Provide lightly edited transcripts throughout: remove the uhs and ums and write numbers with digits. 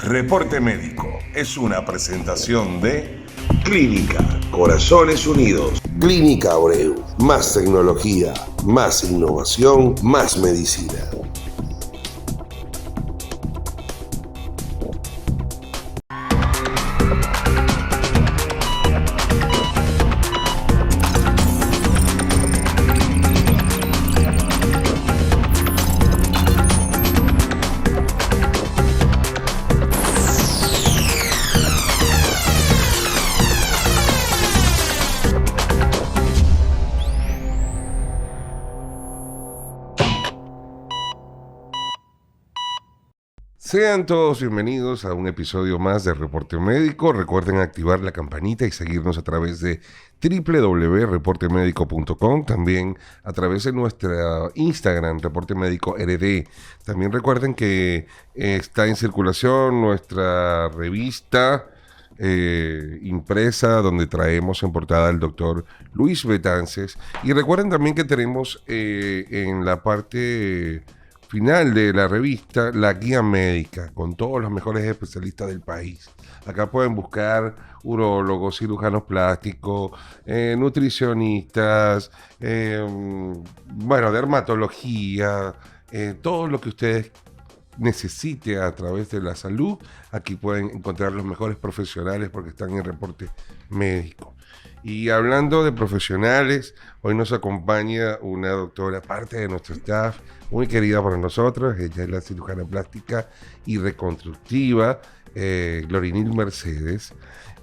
Reporte Médico es una presentación de Clínica Corazones Unidos. Clínica Abreu. Más tecnología, más innovación, más medicina. Sean todos bienvenidos a un episodio más de Reporte Médico. Recuerden activar la campanita y seguirnos a través de www.reportemedico.com, también a través de nuestra Instagram, Reporte Médico RD. También recuerden que está en circulación nuestra revista impresa, donde traemos en portada al doctor Luis Betances. Y recuerden también que tenemos en la parte final de la revista la guía médica con todos los mejores especialistas del país. Acá pueden buscar urólogos, cirujanos plásticos, nutricionistas, dermatología, todo lo que ustedes necesiten a través de la salud. Aquí pueden encontrar los mejores profesionales porque están en Reporte Médico. Y hablando de profesionales, hoy nos acompaña una doctora, parte de nuestro staff, muy querida para nosotros. Ella es la cirujana plástica y reconstructiva, Glorinil Mercedes.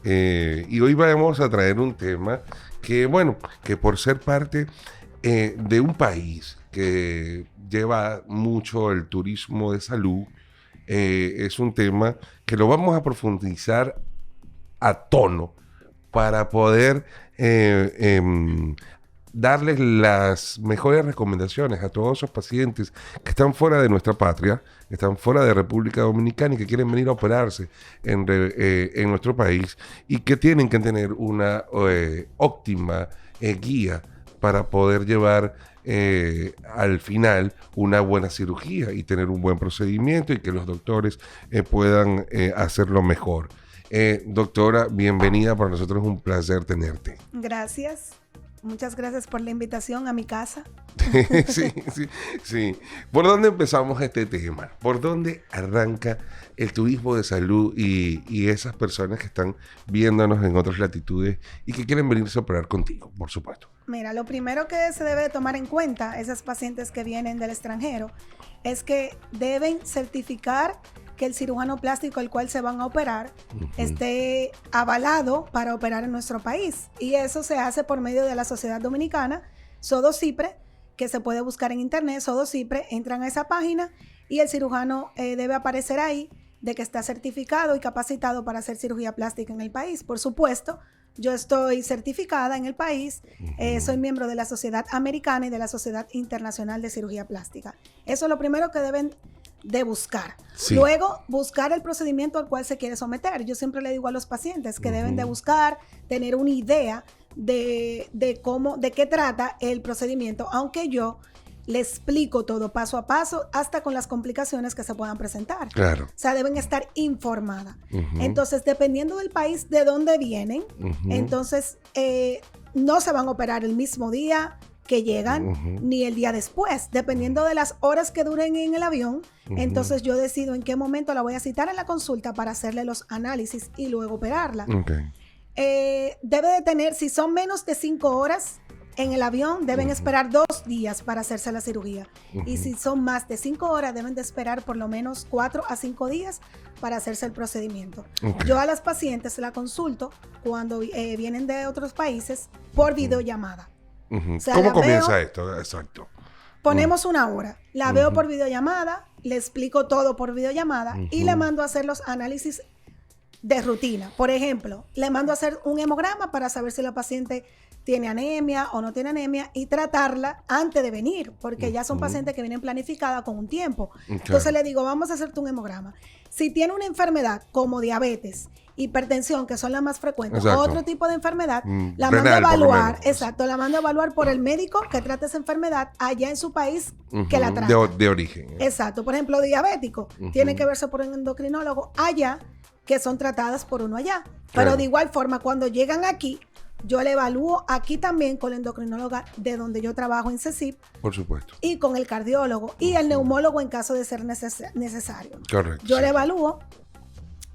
Y hoy vamos a traer un tema que por ser parte de un país que lleva mucho el turismo de salud, es un tema que lo vamos a profundizar a tono para poder darles las mejores recomendaciones a todos esos pacientes que están fuera de nuestra patria, que están fuera de República Dominicana y que quieren venir a operarse en nuestro país y que tienen que tener una óptima guía para poder llevar al final una buena cirugía y tener un buen procedimiento y que los doctores puedan hacerlo mejor. Doctora, bienvenida, para nosotros es un placer tenerte. Gracias, muchas gracias por la invitación a mi casa. Sí. ¿Por dónde empezamos este tema? ¿Por dónde arranca el turismo de salud y esas personas que están viéndonos en otras latitudes y que quieren venirse a operar contigo, por supuesto? Mira, lo primero que se debe tomar en cuenta, esas pacientes que vienen del extranjero, es que deben certificar que el cirujano plástico al cual se van a operar esté avalado para operar en nuestro país. Y eso se hace por medio de la Sociedad Dominicana, SODOCIPRE, que se puede buscar en internet, SODOCIPRE, entran a esa página y el cirujano debe aparecer ahí de que está certificado y capacitado para hacer cirugía plástica en el país. Por supuesto, yo estoy certificada en el país, soy miembro de la Sociedad Americana y de la Sociedad Internacional de Cirugía Plástica. Eso es lo primero que deben de buscar. Sí. Luego, buscar el procedimiento al cual se quiere someter. Yo siempre le digo a los pacientes que deben de buscar, tener una idea de qué trata el procedimiento, aunque yo le explico todo paso a paso, hasta con las complicaciones que se puedan presentar. Claro. O sea, deben estar informadas. Entonces, dependiendo del país de donde vienen, entonces no se van a operar el mismo día que llegan, ni el día después, dependiendo de las horas que duren en el avión. Entonces yo decido en qué momento la voy a citar en la consulta para hacerle los análisis y luego operarla. Debe de tener, si son menos de 5 horas en el avión, deben esperar 2 días para hacerse la cirugía. Y si son más de 5 horas, deben de esperar por lo menos 4 a 5 días para hacerse el procedimiento. Yo a las pacientes la consulto cuando vienen de otros países por videollamada. O sea, ¿cómo comienza esto? Exacto. Ponemos una hora, la veo por videollamada, le explico todo por videollamada y le mando a hacer los análisis de rutina. Por ejemplo, le mando a hacer un hemograma para saber si la paciente tiene anemia o no tiene anemia y tratarla antes de venir, porque ya son pacientes que vienen planificadas con un tiempo. Claro. Entonces le digo, vamos a hacerte un hemograma. Si tiene una enfermedad como diabetes, hipertensión, que son las más frecuentes, o otro tipo de enfermedad, la mando a evaluar, exacto, la mando a evaluar por el médico que trata esa enfermedad allá en su país que la trata. De origen. Exacto, por ejemplo, diabético, tiene que verse por un endocrinólogo allá, que son tratadas por uno allá. Pero de igual forma, cuando llegan aquí, yo le evalúo aquí también con la endocrinóloga de donde yo trabajo en CECIP. Por supuesto. Y con el cardiólogo y el neumólogo en caso de ser necesario. Correcto. Yo le evalúo.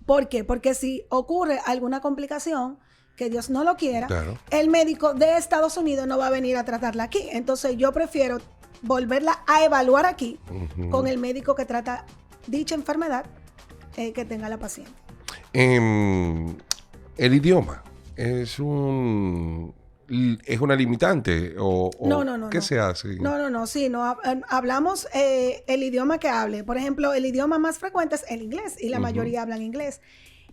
¿Por qué? Porque si ocurre alguna complicación, que Dios no lo quiera, el médico de Estados Unidos no va a venir a tratarla aquí. Entonces yo prefiero volverla a evaluar aquí con el médico que trata dicha enfermedad que tenga la paciente. El idioma es una limitante o no, ¿qué se hace? No, hablamos el idioma que hable. Por ejemplo, el idioma más frecuente es el inglés y la mayoría hablan inglés.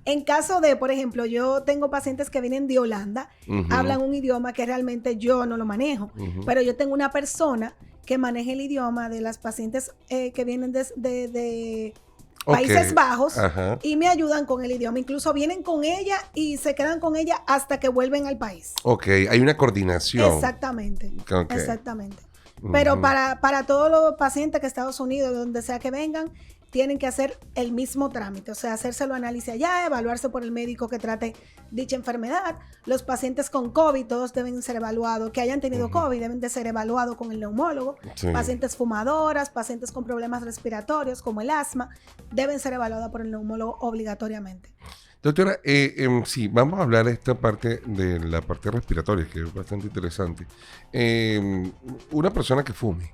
En caso de, por ejemplo, yo tengo pacientes que vienen de Holanda, hablan un idioma que realmente yo no lo manejo, pero yo tengo una persona que maneja el idioma de las pacientes que vienen de Países Bajos y me ayudan con el idioma. Incluso vienen con ella y se quedan con ella hasta que vuelven al país. Ok, hay una coordinación. Exactamente. Pero para todos los pacientes que Estados Unidos, donde sea que vengan, tienen que hacer el mismo trámite, o sea, hacerse el análisis allá, evaluarse por el médico que trate dicha enfermedad. Los pacientes con COVID, todos deben ser evaluados, que hayan tenido COVID, deben de ser evaluados con el neumólogo. Pacientes fumadoras, pacientes con problemas respiratorios, como el asma, deben ser evaluados por el neumólogo obligatoriamente. Doctora, sí, vamos a hablar de esta parte, de la parte respiratoria, que es bastante interesante. Una persona que fume,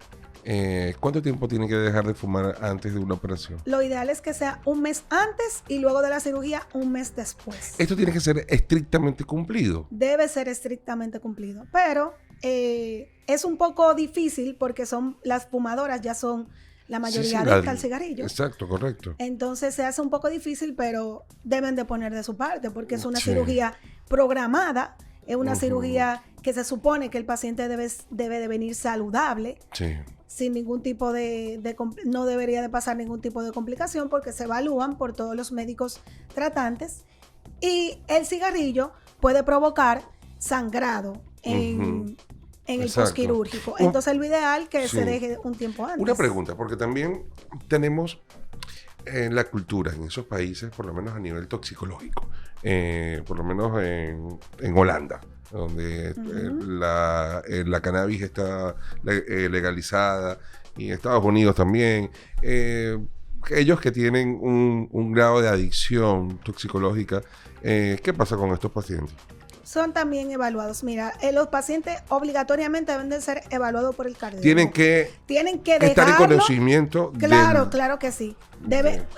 ¿cuánto tiempo tiene que dejar de fumar antes de una operación? Lo ideal es que sea un mes antes y luego de la cirugía un mes después. Esto tiene que ser estrictamente cumplido. Debe ser estrictamente cumplido, pero es un poco difícil porque las fumadoras ya son la mayoría adicta al cigarrillo. Exacto, correcto. Entonces se hace un poco difícil, pero deben de poner de su parte porque es una cirugía programada, es una cirugía que se supone que el paciente debe de venir saludable. Sin ningún tipo no debería de pasar ningún tipo de complicación porque se evalúan por todos los médicos tratantes y el cigarrillo puede provocar sangrado en el postquirúrgico. Entonces lo ideal que se deje un tiempo antes. Una pregunta, porque también tenemos la cultura en esos países, por lo menos a nivel toxicológico, por lo menos en Holanda, donde la cannabis está legalizada, y en Estados Unidos también. Ellos que tienen un grado de adicción toxicológica, ¿qué pasa con estos pacientes? Son también evaluados. Mira, los pacientes obligatoriamente deben de ser evaluados por el cardiólogo. Tienen que estar en conocimiento. Claro que sí.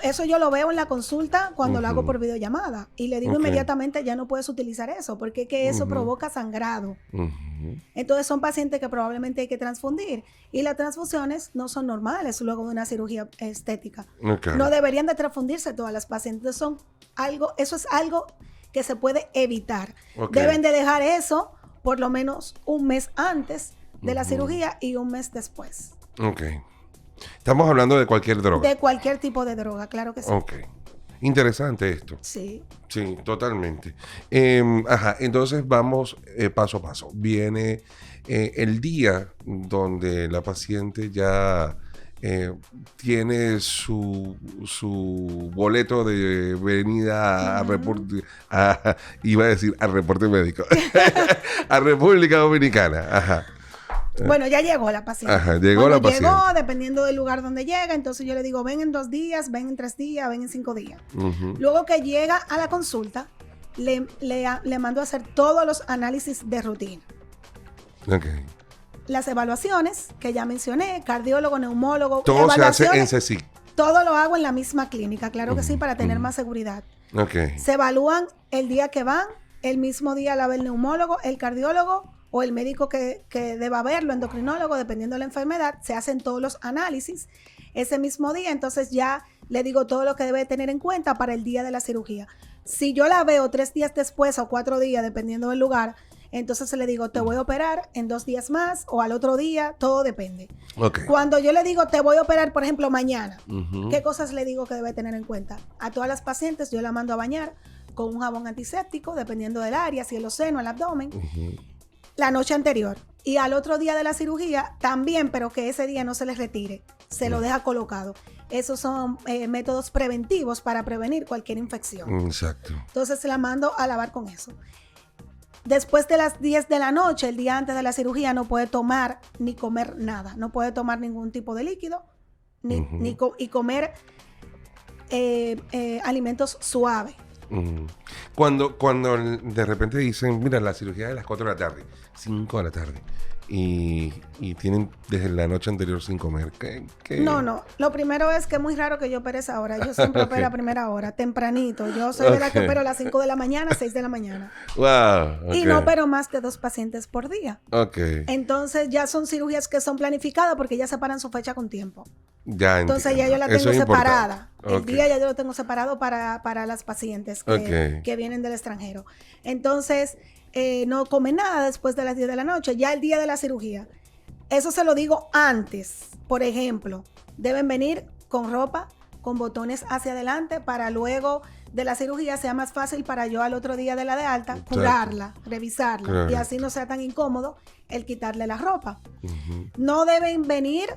Eso yo lo veo en la consulta cuando lo hago por videollamada. Y le digo inmediatamente, ya no puedes utilizar eso, porque es que eso provoca sangrado. Entonces son pacientes que probablemente hay que transfundir. Y las transfusiones no son normales luego de una cirugía estética. No deberían de transfundirse todas las pacientes. Eso es algo que se puede evitar. Deben de dejar eso por lo menos un mes antes de la cirugía y un mes después. Estamos hablando de cualquier droga. De cualquier tipo de droga, claro que sí. Interesante esto. Sí. Sí, totalmente. Entonces vamos paso a paso. Viene el día donde la paciente ya tiene su boleto de venida a iba a decir a reporte médico a República Dominicana. Bueno, ya llegó la paciente. Llegó, dependiendo del lugar donde llega, entonces yo le digo, ven en 2 días, ven en 3 días, ven en 5 días. Luego que llega a la consulta, le mando a hacer todos los análisis de rutina. Las evaluaciones que ya mencioné, cardiólogo, neumólogo. Todo se hace en CECIP. Todo lo hago en la misma clínica, claro que sí, para tener más seguridad. Se evalúan el día que van, el mismo día la ve el neumólogo, el cardiólogo o el médico que deba verlo, endocrinólogo, dependiendo de la enfermedad. Se hacen todos los análisis ese mismo día, entonces ya le digo todo lo que debe tener en cuenta para el día de la cirugía. Si yo la veo 3 días después o 4 días, dependiendo del lugar, Entonces le digo, te voy a operar en 2 días más o al otro día, todo depende. Okay. Cuando yo le digo, te voy a operar, por ejemplo, mañana, ¿qué cosas le digo que debe tener en cuenta? A todas las pacientes yo la mando a bañar con un jabón antiséptico, dependiendo del área, si es los senos, el abdomen, la noche anterior. Y al otro día de la cirugía también, pero que ese día no se les retire, se lo deja colocado. Esos son métodos preventivos para prevenir cualquier infección. Exacto. Entonces se la mando a lavar con eso. Después de las 10 de la noche, el día antes de la cirugía, no puede tomar ni comer nada. No puede tomar ningún tipo de líquido y comer alimentos suaves. Cuando de repente dicen, mira, la cirugía es a las 4 de la tarde, 5 de la tarde, y tienen desde la noche anterior sin comer. ¿Qué? No. Lo primero es que es muy raro que yo opere esa hora. Yo siempre opero a primera hora, tempranito. Yo soy de la que opero a las 5 de la mañana, 6 de la mañana. Wow. Okay. Y no opero más de 2 pacientes por día. Okay. Entonces ya son cirugías que son planificadas porque ya separan su fecha con tiempo. Ya Entonces entiendo. ya yo la tengo separada. Okay. El día ya yo lo tengo separado para las pacientes que vienen del extranjero. Entonces no come nada después de las 10 de la noche, ya el día de la cirugía. Eso se lo digo antes. Por ejemplo, deben venir con ropa, con botones hacia adelante para luego de la cirugía sea más fácil para yo al otro día de la de alta curarla, revisarla. Claro. Y así no sea tan incómodo el quitarle la ropa. No deben venir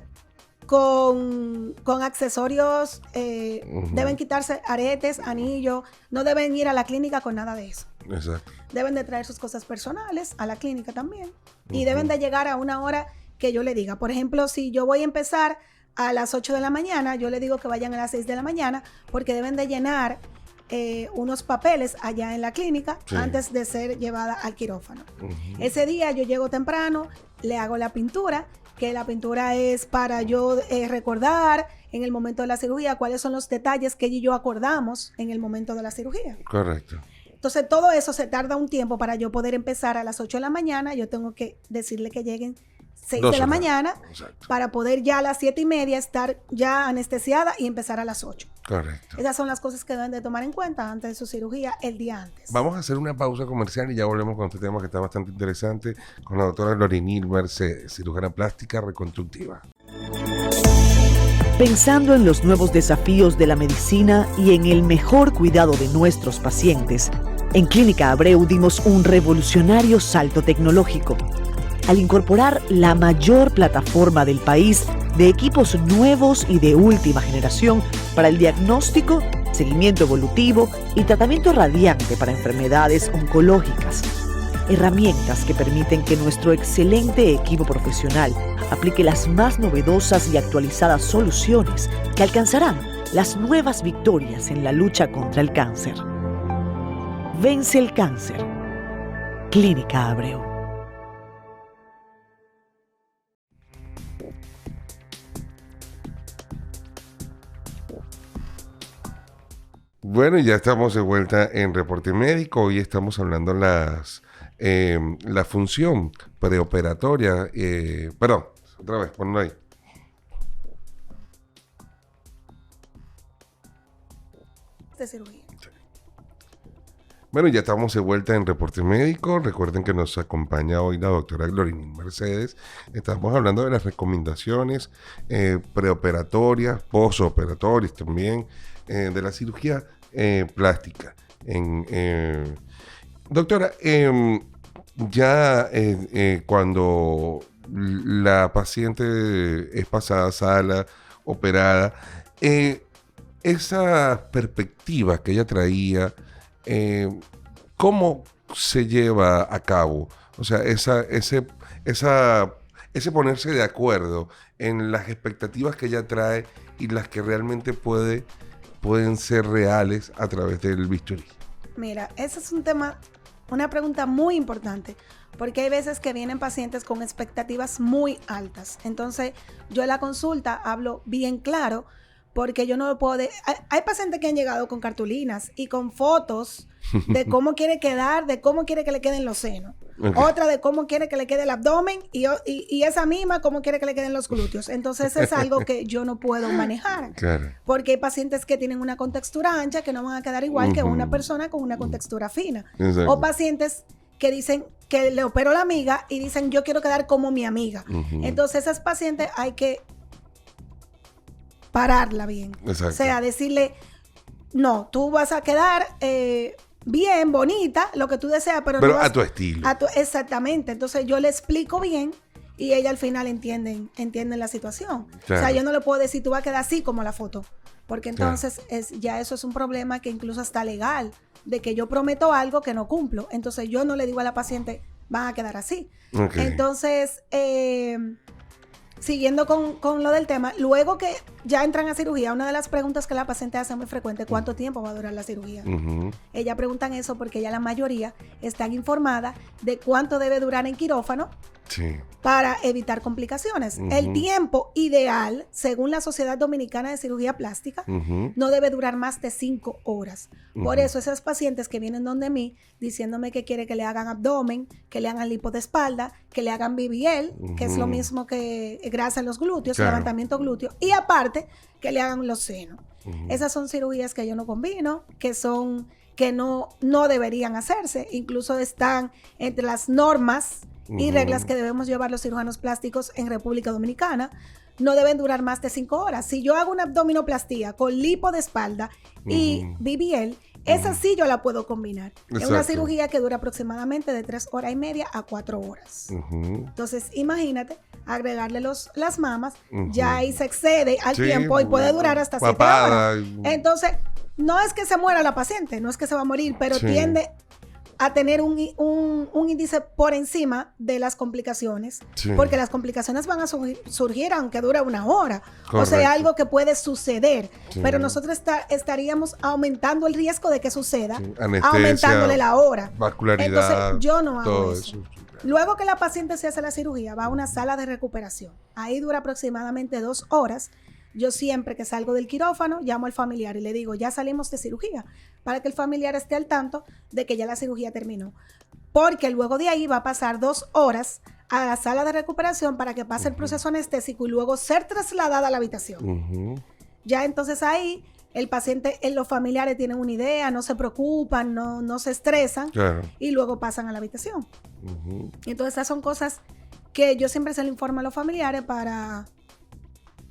con accesorios, deben quitarse aretes, anillos, no deben ir a la clínica con nada de eso. Exacto. Deben de traer sus cosas personales a la clínica también y deben de llegar a una hora que yo le diga. Por ejemplo, si yo voy a empezar a las 8 de la mañana, yo le digo que vayan a las 6 de la mañana porque deben de llenar unos papeles allá en la clínica antes de ser llevada al quirófano. Ese día yo llego temprano, le hago la pintura, que la pintura es para yo recordar en el momento de la cirugía cuáles son los detalles que ella y yo acordamos en el momento de la cirugía. Correcto. Entonces todo eso se tarda un tiempo para yo poder empezar a las 8 de la mañana. Yo tengo que decirle que lleguen 6 de la mañana. Exacto. Para poder ya a las 7:30 estar ya anestesiada y empezar a las 8. Correcto. Esas son las cosas que deben de tomar en cuenta antes de su cirugía el día antes. Vamos a hacer una pausa comercial y ya volvemos con este tema que está bastante interesante con la doctora Lorinil Mercedes, cirujana plástica reconstructiva. Pensando en los nuevos desafíos de la medicina y en el mejor cuidado de nuestros pacientes, en Clínica Abreu dimos un revolucionario salto tecnológico al incorporar la mayor plataforma del país de equipos nuevos y de última generación para el diagnóstico, seguimiento evolutivo y tratamiento radiante para enfermedades oncológicas. Herramientas que permiten que nuestro excelente equipo profesional aplique las más novedosas y actualizadas soluciones que alcanzarán las nuevas victorias en la lucha contra el cáncer. Vence el cáncer. Clínica Abreu. Bueno, ya estamos de vuelta en Reporte Médico. Hoy estamos hablando la función preoperatoria. Perdón, otra vez, ponlo ahí. De cirugía. Bueno, ya estamos de vuelta en Reporte Médico. Recuerden que nos acompaña hoy la doctora Lorinil Mercedes. Estamos hablando de las recomendaciones preoperatorias, posoperatorias también, de la cirugía plástica. Doctora, ya cuando la paciente es pasada a sala, operada, esa perspectiva que ella traía, ¿cómo se lleva a cabo? O sea, ese ponerse de acuerdo en las expectativas que ella trae y las que realmente pueden ser reales a través del bisturí. Mira, ese es un tema, una pregunta muy importante, porque hay veces que vienen pacientes con expectativas muy altas. Entonces, yo en la consulta hablo bien claro, porque yo no lo puedo... Hay pacientes que han llegado con cartulinas y con fotos de cómo quiere quedar, de cómo quiere que le queden los senos. Okay. Otra de cómo quiere que le quede el abdomen y esa misma cómo quiere que le queden los glúteos. Entonces es algo que yo no puedo manejar. Claro. Porque hay pacientes que tienen una contextura ancha que no van a quedar igual que una persona con una contextura fina. Exacto. O pacientes que dicen que le operó la amiga y dicen yo quiero quedar como mi amiga. Entonces esas pacientes hay que pararla bien. Exacto. O sea, decirle, no, tú vas a quedar bien, bonita, lo que tú deseas, pero no vas, a tu estilo. Exactamente. Entonces yo le explico bien y ella al final entiende la situación. Claro. O sea, yo no le puedo decir, tú vas a quedar así como la foto. Porque entonces ya eso es un problema que incluso está legal, de que yo prometo algo que no cumplo. Entonces yo no le digo a la paciente, van a quedar así. Okay. Entonces, siguiendo con lo del tema, luego que ya entran a cirugía, una de las preguntas que la paciente hace muy frecuente, ¿cuánto tiempo va a durar la cirugía? Ellas preguntan eso porque ya la mayoría están informadas de cuánto debe durar en quirófano para evitar complicaciones. El tiempo ideal, según la Sociedad Dominicana de Cirugía Plástica, no debe durar más de 5 horas. Por eso esas pacientes que vienen donde mí diciéndome que quiere que le hagan abdomen, que le hagan lipo de espalda, que le hagan BBL, que es lo mismo que grasa en los glúteos, levantamiento glúteo, y aparte que le hagan los senos. Esas son cirugías que yo no combino, que no deberían hacerse, incluso están entre las normas y reglas que debemos llevar los cirujanos plásticos en República Dominicana. No deben durar más de 5 horas. Si yo hago una abdominoplastía con lipo de espalda y BBL, esa sí yo la puedo combinar. Exacto. Es una cirugía que dura aproximadamente de 3 horas y media a 4 horas. Entonces, imagínate, agregarle las mamas, ya ahí se excede al tiempo y puede durar hasta 7 horas. Entonces, no es que se muera la paciente, no es que se va a morir, pero tiende a tener un índice por encima de las complicaciones, porque las complicaciones van a surgir aunque dure 1 hora. Correcto. O sea, algo que puede suceder, pero nosotros estaríamos aumentando el riesgo de que suceda, aumentándole la hora. Vascularidad. Entonces, yo no hago eso. Luego que la paciente se hace la cirugía, va a una sala de recuperación. Ahí dura aproximadamente 2 horas. Yo siempre que salgo del quirófano, llamo al familiar y le digo, ya salimos de cirugía, para que el familiar esté al tanto de que ya la cirugía terminó. Porque luego de ahí va a pasar 2 horas a la sala de recuperación para que pase el proceso anestésico y luego ser trasladada a la habitación. Ya entonces ahí el paciente, los familiares tienen una idea, no se preocupan, no se estresan y luego pasan a la habitación. Entonces esas son cosas que yo siempre se le informo a los familiares para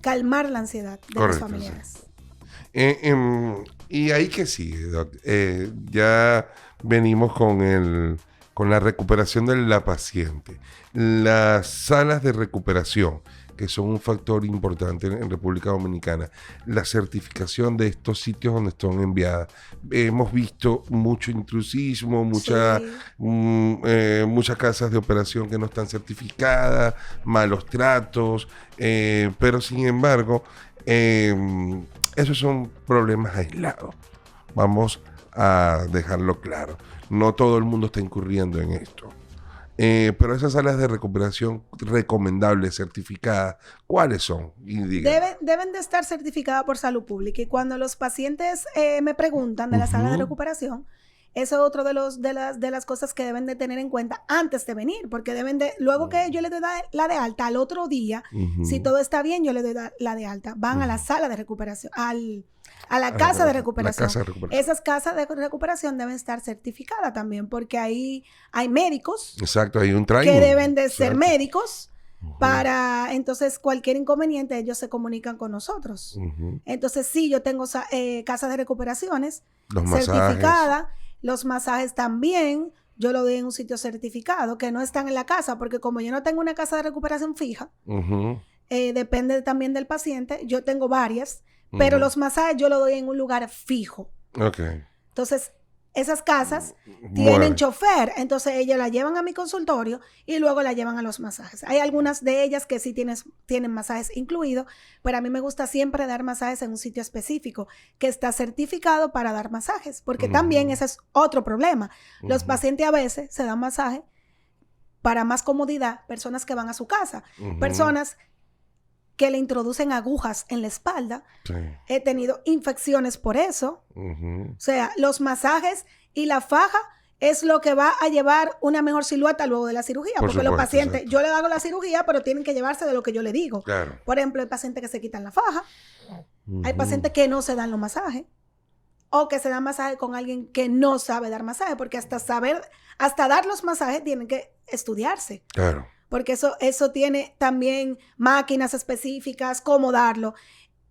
calmar la ansiedad de los familiares. Y ahí que sigue, Doc. Ya venimos con la recuperación de la paciente. Las salas de recuperación, que son un factor importante en República Dominicana. La certificación de estos sitios donde están enviadas. Hemos visto mucho intrusismo, muchas casas de operación que no están certificadas, malos tratos, pero sin embargo, esos son problemas aislados. Vamos a dejarlo claro. No todo el mundo está incurriendo en esto. Pero esas salas de recuperación recomendables, certificadas, ¿cuáles son? Deben de estar certificadas por salud pública. Y cuando los pacientes me preguntan de la sala de recuperación, eso es otro de las cosas que deben de tener en cuenta antes de venir, porque luego que yo le doy la de alta, al otro día, si todo está bien, yo le doy la de alta. Van a la sala de recuperación, a la casa de recuperación. Esas casas de recuperación deben estar certificadas también, porque ahí hay médicos. Exacto, hay un training. Que deben de ser médicos para, entonces, cualquier inconveniente, ellos se comunican con nosotros. Entonces, sí, yo tengo casas de recuperaciones certificadas. Los masajes también, yo lo doy en un sitio certificado, que no están en la casa, porque como yo no tengo una casa de recuperación fija, depende también del paciente, yo tengo varias, pero los masajes yo lo doy en un lugar fijo. Entonces, esas casas tienen chofer, entonces ellos la llevan a mi consultorio y luego la llevan a los masajes. Hay algunas de ellas que sí tienen masajes incluidos, pero a mí me gusta siempre dar masajes en un sitio específico que está certificado para dar masajes, porque también ese es otro problema. Los pacientes a veces se dan masaje para más comodidad, personas que van a su casa, personas que le introducen agujas en la espalda. He tenido infecciones por eso. O sea, los masajes y la faja es lo que va a llevar una mejor silueta luego de la cirugía. Porque los pacientes, yo le hago la cirugía, pero tienen que llevarse de lo que yo le digo. Por ejemplo, hay pacientes que se quitan la faja. Hay pacientes que no se dan los masajes. o que se da masaje con alguien que no sabe dar masaje, porque hasta dar los masajes tienen que estudiarse. Claro. Porque eso tiene también máquinas específicas, cómo darlo.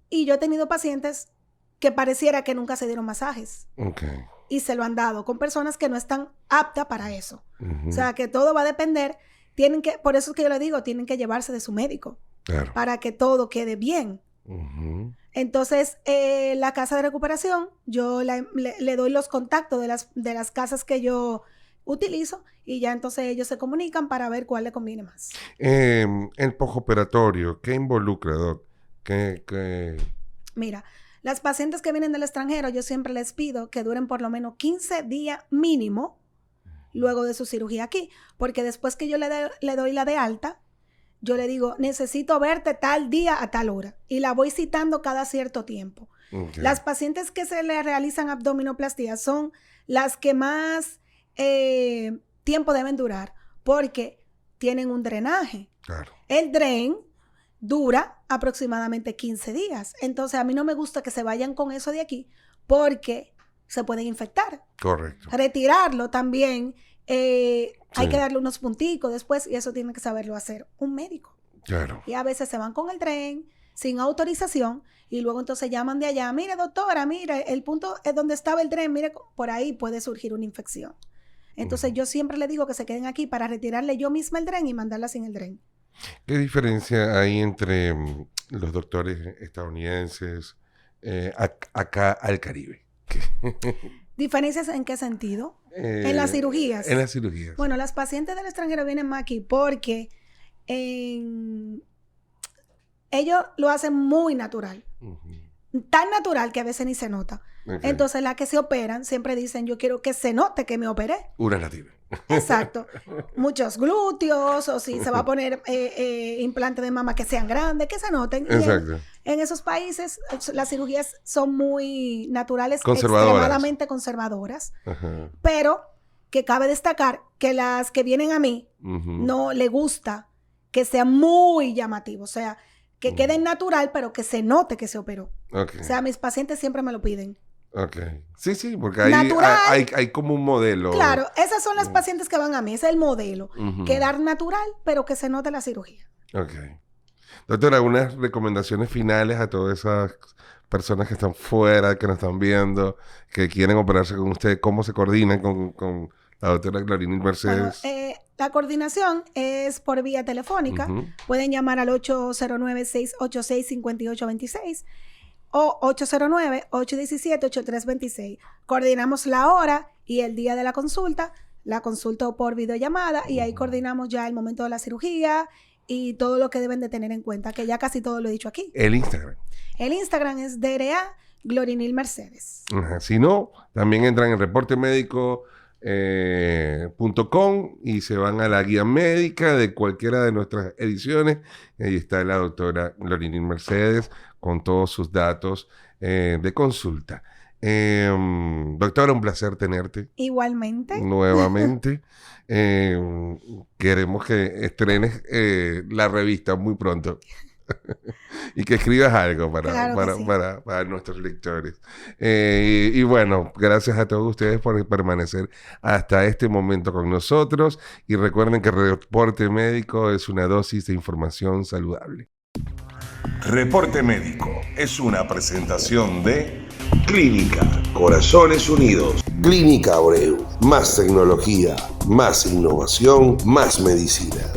Y yo he tenido pacientes que pareciera que nunca se dieron masajes. Okay. Y se lo han dado con personas que no están aptas para eso. O sea, que todo va a depender. Por eso es que yo le digo, tienen que llevarse de su médico. Claro. Para que todo quede bien. Entonces, la casa de recuperación, yo le doy los contactos de las casas que yo utilizo y ya entonces ellos se comunican para ver cuál le conviene más. El postoperatorio, ¿qué involucra, Doc? Mira, las pacientes que vienen del extranjero, yo siempre les pido que duren por lo menos 15 días mínimo luego de su cirugía aquí, porque después que yo le doy la de alta, yo le digo, necesito verte tal día a tal hora, y la voy citando cada cierto tiempo. Okay. Las pacientes que se le realizan abdominoplastia son las que más tiempo deben durar, porque tienen un drenaje. Claro. El dren dura aproximadamente 15 días. Entonces, a mí no me gusta que se vayan con eso de aquí, porque se pueden infectar. Correcto. Retirarlo también, hay que darle unos punticos después, y eso tiene que saberlo hacer un médico. Claro. Y a veces se van con el dren sin autorización, y luego entonces llaman de allá, mire doctora, mire, el punto es donde estaba el dren, mire, por ahí puede surgir una infección. Entonces yo siempre le digo que se queden aquí para retirarle yo misma el dren y mandarla sin el dren. ¿Qué diferencia hay entre los doctores estadounidenses acá al Caribe? ¿Diferencias en qué sentido? En las cirugías. En las cirugías. Bueno, las pacientes del extranjero vienen más aquí porque ellos lo hacen muy natural. Tan natural que a veces ni se nota. Okay. Entonces, las que se operan siempre dicen, yo quiero que se note que me operé. Una nativa. Exacto. Muchos glúteos, o si se va a poner implante de mama que sean grandes, que se noten. Exacto. En esos países las cirugías son muy naturales, extremadamente conservadoras. Ajá. Pero que cabe destacar que las que vienen a mí no le gusta que sea muy llamativo, o sea, que quede natural, pero que se note que se operó. Okay. O sea, mis pacientes siempre me lo piden. Ok. Sí, porque hay como un modelo. Claro, esas son las pacientes que van a mí, ese es el modelo. Quedar natural, pero que se note la cirugía. Ok. Doctora, ¿algunas recomendaciones finales a todas esas personas que están fuera, que nos están viendo, que quieren operarse con usted? ¿Cómo se coordinan con la doctora Glorinil Mercedes? Bueno, la coordinación es por vía telefónica. Pueden llamar al 809-686-5826 o 809-817-8326. Coordinamos la hora y el día de la consulta por videollamada, y ahí coordinamos ya el momento de la cirugía y todo lo que deben de tener en cuenta, que ya casi todo lo he dicho aquí. El Instagram. El Instagram es DRA Glorinil Mercedes. Si no, también entran en reportemedico.com y se van a la guía médica de cualquiera de nuestras ediciones. Y ahí está la doctora Glorinil Mercedes con todos sus datos de consulta. Doctora, un placer tenerte. Igualmente. Nuevamente. Queremos que estrenes la revista muy pronto. Y que escribas algo para nuestros lectores. Y bueno, gracias a todos ustedes por permanecer hasta este momento con nosotros. Y recuerden que Reporte Médico es una dosis de información saludable. Reporte Médico es una presentación de Clínica Corazones Unidos. Clínica Abreu. Más tecnología, más innovación, más medicina.